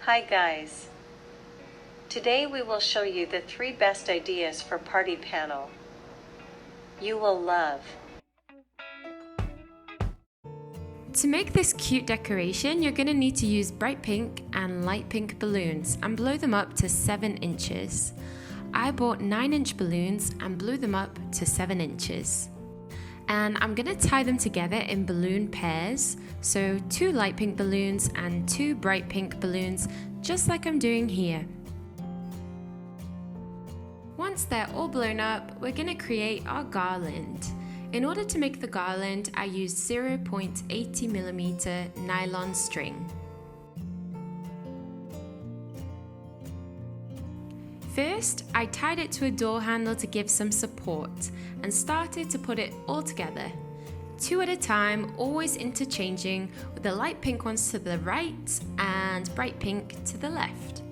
Hi guys! Today we will show you the 3 best ideas for party panel. You will love. To make this cute decoration, you're going to need to use bright pink and light pink balloons and blow them up to 7 inches. I bought 9-inch balloons and blew them up to 7 inches. And I'm going to tie them together in balloon pairs, so 2 light pink balloons and 2 bright pink balloons, just like I'm doing here. Once they're all blown up, we're going to create our garland. In order to make the garland, I used 0.80mm nylon string. First, I tied it to a door handle to give some support and started to put it all together. 2 at a time, always interchanging with the light pink ones to the right and bright pink to the left.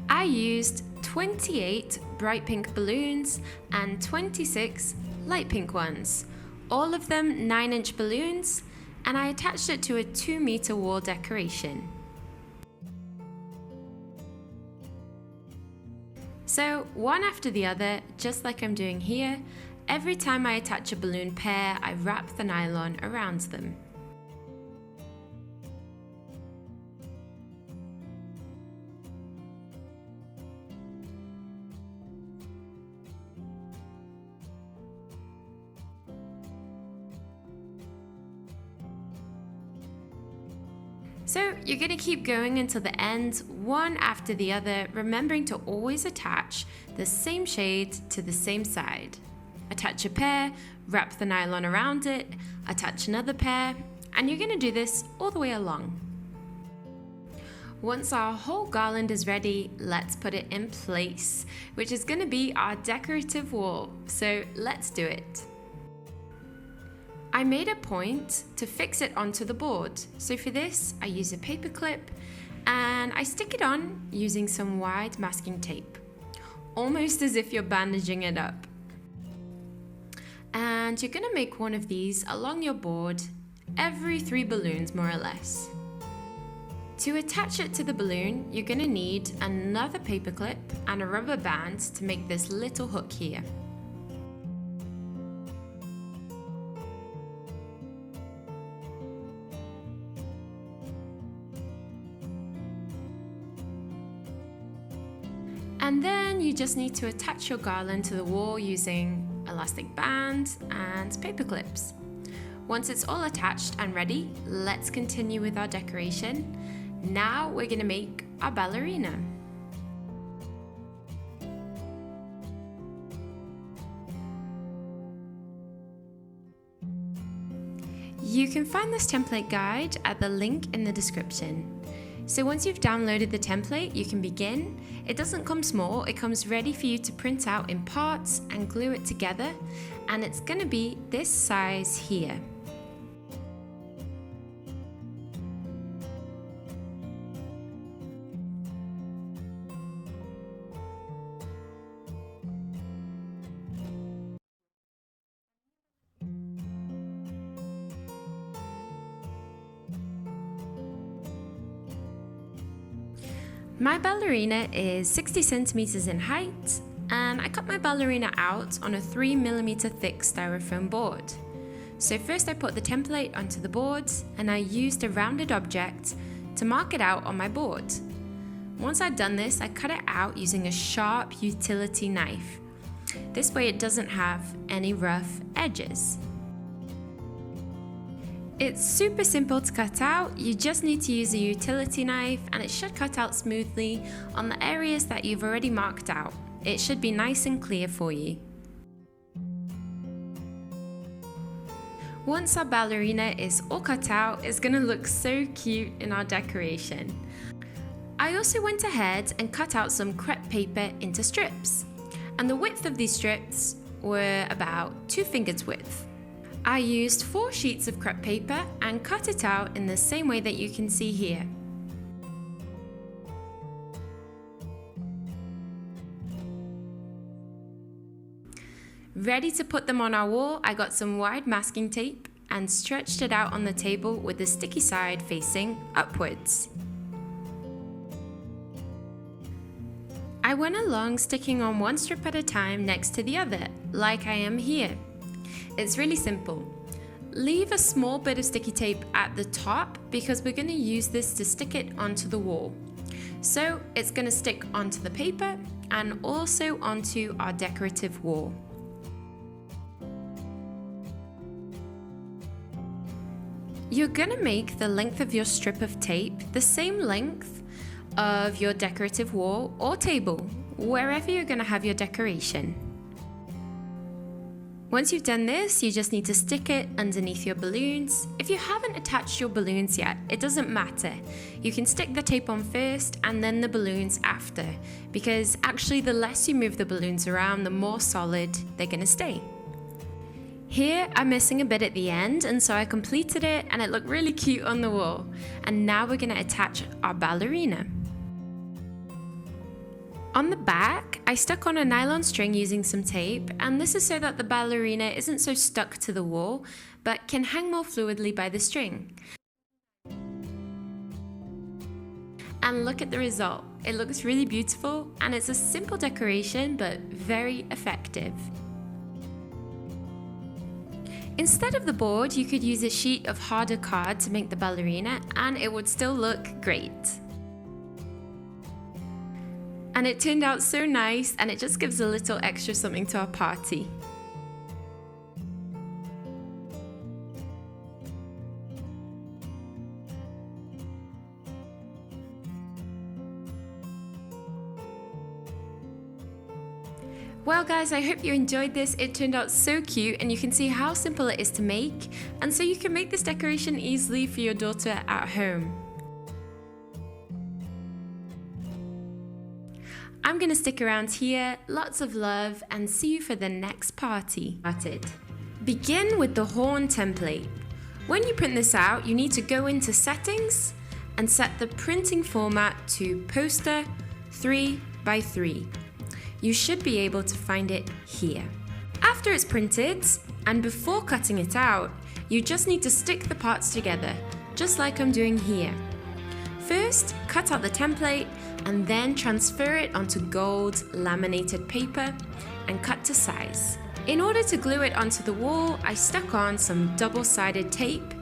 I used 28 bright pink balloons and 26 light pink ones, all of them 9-inch balloons, and I attached it to a 2-meter wall decoration. So one after the other, just like I'm doing here, every time I attach a balloon pair, I wrap the nylon around them. So you're going to keep going until the end, one after the other, remembering to always attach the same shade to the same side. Attach a pair, wrap the nylon around it, attach another pair, and you're going to do this all the way along. Once our whole garland is ready, let's put it in place, which is going to be our decorative wall. So let's do it. I made a point to fix it onto the board. So for this, I use a paper clip and I stick it on using some wide masking tape, almost as if you're bandaging it up. And you're going to make one of these along your board every 3 balloons, more or less. To attach it to the balloon, you're going to need another paper clip and a rubber band to make this little hook here. And then you just need to attach your garland to the wall using elastic band and paper clips. Once it's all attached and ready, let's continue with our decoration. Now we're going to make our ballerina. You can find this template guide at the link in the description. So once you've downloaded the template, you can begin. It doesn't come small, it comes ready for you to print out in parts and glue it together, and it's going to be this size here. My ballerina is 60 centimeters in height, and I cut my ballerina out on a 3mm thick styrofoam board. So first I put the template onto the board and I used a rounded object to mark it out on my board. Once I'd done this, I cut it out using a sharp utility knife. This way it doesn't have any rough edges. It's super simple to cut out. You just need to use a utility knife and it should cut out smoothly on the areas that you've already marked out. It should be nice and clear for you. Once our ballerina is all cut out, it's going to look so cute in our decoration. I also went ahead and cut out some crepe paper into strips, and the width of these strips were about 2 fingers width. I used 4 sheets of crepe paper and cut it out in the same way that you can see here. Ready to put them on our wall, I got some wide masking tape and stretched it out on the table with the sticky side facing upwards. I went along sticking on one strip at a time next to the other, like I am here. It's really simple. Leave a small bit of sticky tape at the top because we're going to use this to stick it onto the wall. So it's going to stick onto the paper and also onto our decorative wall. You're going to make the length of your strip of tape the same length of your decorative wall or table, wherever you're going to have your decoration. Once you've done this, you just need to stick it underneath your balloons. If you haven't attached your balloons yet, it doesn't matter. You can stick the tape on first and then the balloons after, because actually the less you move the balloons around, the more solid they're going to stay. Here I'm missing a bit at the end, and so I completed it and it looked really cute on the wall. And now we're going to attach our ballerina. On the back, I stuck on a nylon string using some tape, and this is so that the ballerina isn't so stuck to the wall, but can hang more fluidly by the string. And look at the result. It looks really beautiful, and it's a simple decoration, but very effective. Instead of the board, you could use a sheet of harder card to make the ballerina, and it would still look great. And it turned out so nice, and it just gives a little extra something to our party. Well guys, I hope you enjoyed this. It turned out so cute, and you can see how simple it is to make, and so you can make this decoration easily for your daughter at home. I'm going to stick around here, lots of love, and see you for the next party. Begin with the horn template. When you print this out, you need to go into settings and set the printing format to poster 3x3. You should be able to find it here. After it's printed, and before cutting it out, you just need to stick the parts together, just like I'm doing here. First, cut out the template and then transfer it onto gold laminated paper and cut to size. In order to glue it onto the wall, I stuck on some double-sided tape,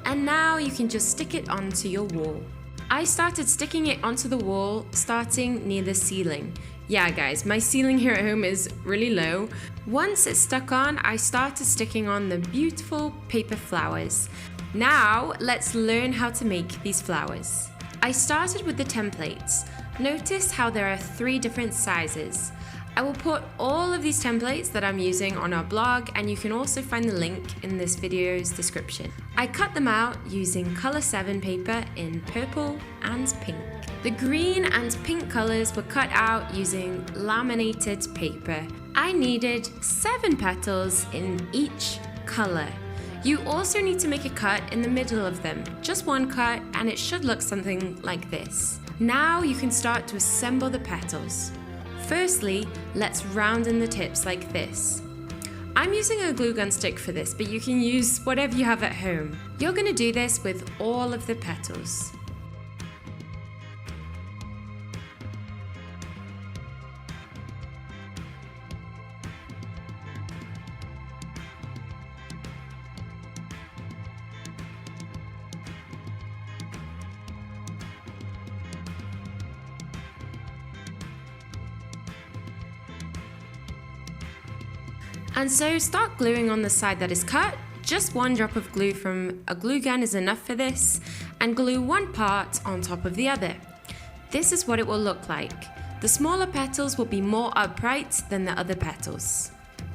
and now you can just stick it onto your wall. I started sticking it onto the wall starting near the ceiling. Yeah guys, my ceiling here at home is really low. Once it's stuck on, I started sticking on the beautiful paper flowers. Now let's learn how to make these flowers. I started with the templates. Notice how there are 3 different sizes. I will put all of these templates that I'm using on our blog, and you can also find the link in this video's description. I cut them out using color 7 paper in purple and pink. The green and pink colors were cut out using laminated paper. I needed 7 petals in each color. You also need to make a cut in the middle of them, just one cut, and it should look something like this. Now you can start to assemble the petals. Firstly, let's round in the tips like this. I'm using a glue gun stick for this, but you can use whatever you have at home. You're going to do this with all of the petals. And so start gluing on the side that is cut. Just 1 drop of glue from a glue gun is enough for this, and glue 1 part on top of the other. This is what it will look like. The smaller petals will be more upright than the other petals.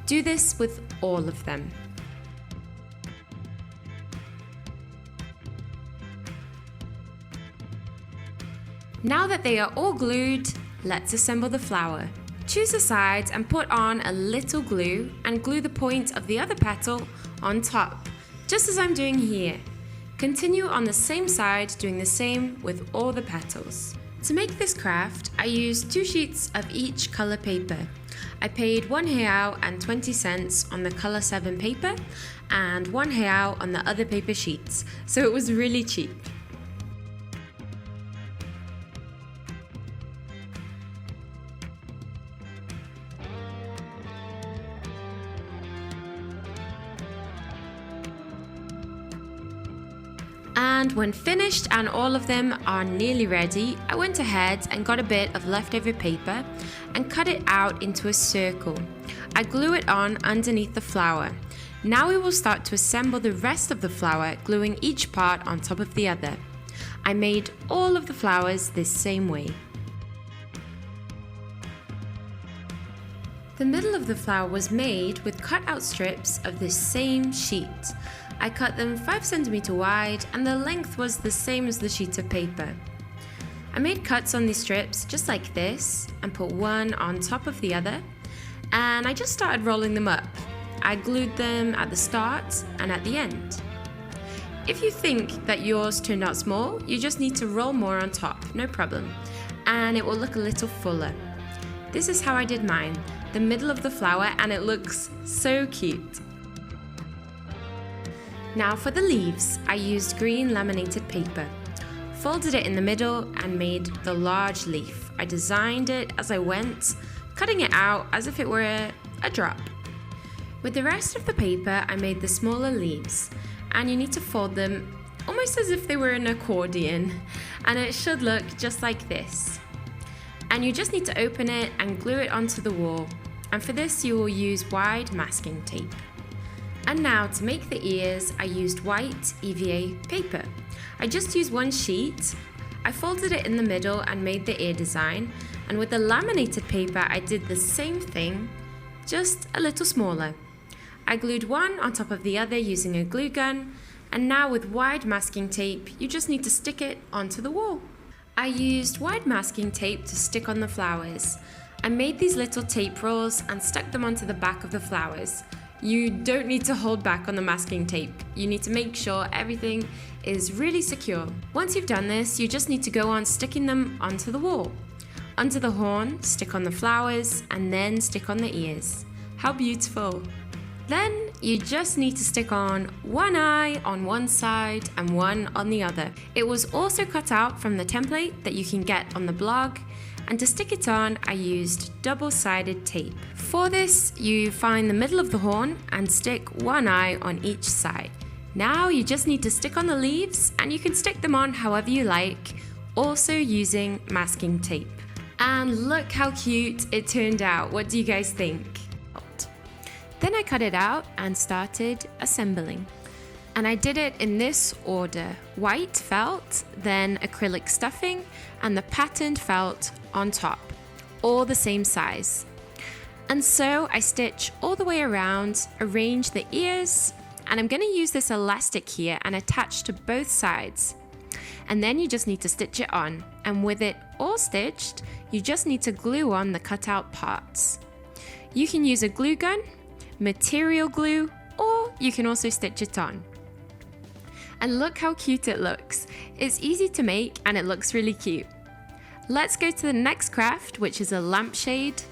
Do this with all of them. Now that they are all glued, let's assemble the flower. Choose a side and put on a little glue and glue the point of the other petal on top, just as I'm doing here. Continue on the same side, doing the same with all the petals. To make this craft, I used 2 sheets of each color paper. I paid R1 and 20 cents on the color 7 paper and R1 on the other paper sheets, so it was really cheap. And when finished and all of them are nearly ready, I went ahead and got a bit of leftover paper and cut it out into a circle. I glue it on underneath the flower. Now we will start to assemble the rest of the flower, gluing each part on top of the other. I made all of the flowers this same way. The middle of the flower was made with cut out strips of this same sheet. I cut them 5 cm wide and the length was the same as the sheet of paper. I made cuts on these strips just like this and put one on top of the other, and I just started rolling them up. I glued them at the start and at the end. If you think that yours turned out small, you just need to roll more on top, no problem, and it will look a little fuller. This is how I did mine, the middle of the flower, and it looks so cute. Now for the leaves, I used green laminated paper, folded it in the middle and made the large leaf. I designed it as I went, cutting it out as if it were a drop. With the rest of the paper, I made the smaller leaves, and you need to fold them almost as if they were an accordion, and it should look just like this. And you just need to open it and glue it onto the wall, and for this you will use wide masking tape. And now to make the ears, I used white EVA paper. I just used one sheet. I folded it in the middle and made the ear design, and with the laminated paper I did the same thing, just a little smaller. I glued one on top of the other using a glue gun, and now with wide masking tape you just need to stick it onto the wall. I used wide masking tape to stick on the flowers. I made these little tape rolls and stuck them onto the back of the flowers. You don't need to hold back on the masking tape. You need to make sure everything is really secure. Once you've done this, you just need to go on sticking them onto the wall. Onto the horn, stick on the flowers, and then stick on the ears. How beautiful! Then you just need to stick on one eye on one side and one on the other. It was also cut out from the template that you can get on the blog, and to stick it on I used double-sided tape. For this you find the middle of the horn and stick one eye on each side. Now you just need to stick on the leaves, and you can stick them on however you like, also using masking tape. And look how cute it turned out. What do you guys think? Then I cut it out and started assembling. And I did it in this order: white felt, then acrylic stuffing, and the patterned felt on top, all the same size. And so I stitch all the way around, arrange the ears, and I'm going to use this elastic here and attach to both sides. And then you just need to stitch it on, and with it all stitched, you just need to glue on the cutout parts. You can use a glue gun, material glue, or you can also stitch it on. And look how cute it looks. It's easy to make and it looks really cute. Let's go to the next craft, which is a lampshade.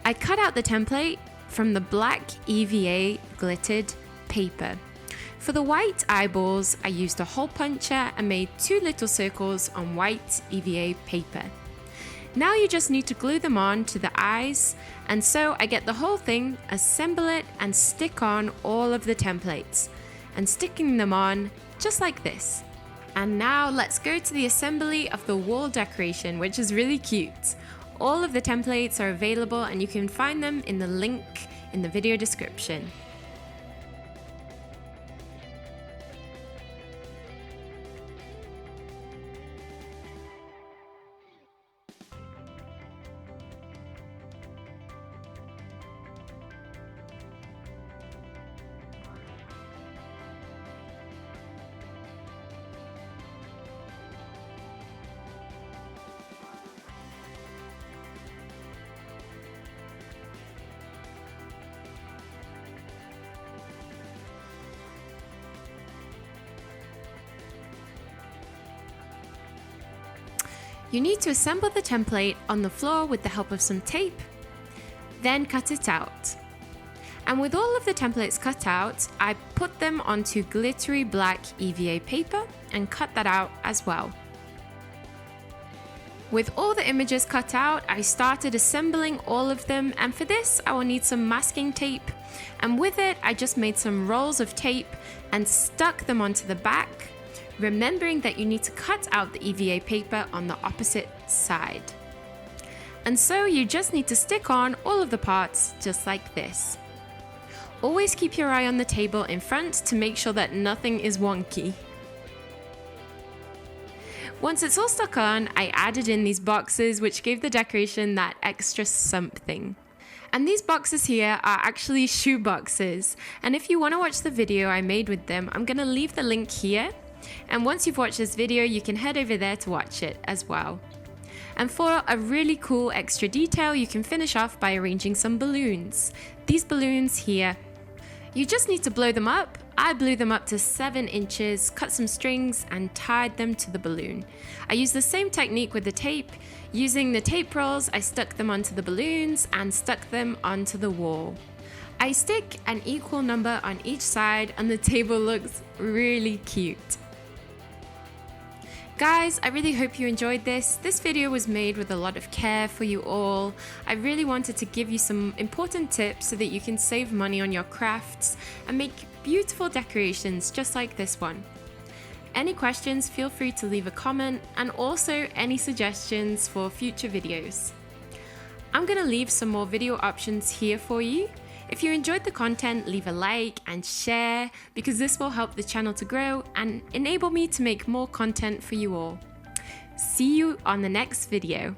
I cut out the template from the black EVA glittered paper. For the white eyeballs, I used a hole puncher and made 2 little circles on white EVA paper. Now you just need to glue them on to the eyes, and so I get the whole thing, assemble it, and stick on all of the templates, and sticking them on just like this. And now let's go to the assembly of the wall decoration, which is really cute. All of the templates are available and you can find them in the link in the video description. You need to assemble the template on the floor with the help of some tape, then cut it out. And with all of the templates cut out, I put them onto glittery black EVA paper and cut that out as well. With all the images cut out, I started assembling all of them, and for this I will need some masking tape, and with it I just made some rolls of tape and stuck them onto the back, remembering that you need to cut out the EVA paper on the opposite side. And so you just need to stick on all of the parts just like this. Always keep your eye on the table in front to make sure that nothing is wonky. Once it's all stuck on, I added in these boxes which gave the decoration that extra something. And these boxes here are actually shoe boxes, and if you want to watch the video I made with them, I'm going to leave the link here, and once you've watched this video you can head over there to watch it as well. And for a really cool extra detail, you can finish off by arranging some balloons. These balloons here, you just need to blow them up. I blew them up to 7 inches, cut some strings and tied them to the balloon. I used the same technique with the tape. Using the tape rolls, I stuck them onto the balloons and stuck them onto the wall. I stick an equal number on each side and the table looks really cute. Guys, I really hope you enjoyed this. This video was made with a lot of care for you all. I really wanted to give you some important tips so that you can save money on your crafts and make beautiful decorations just like this one. Any questions, feel free to leave a comment, and also any suggestions for future videos. I'm gonna leave some more video options here for you. If you enjoyed the content, leave a like and share, because this will help the channel to grow and enable me to make more content for you all. See you on the next video.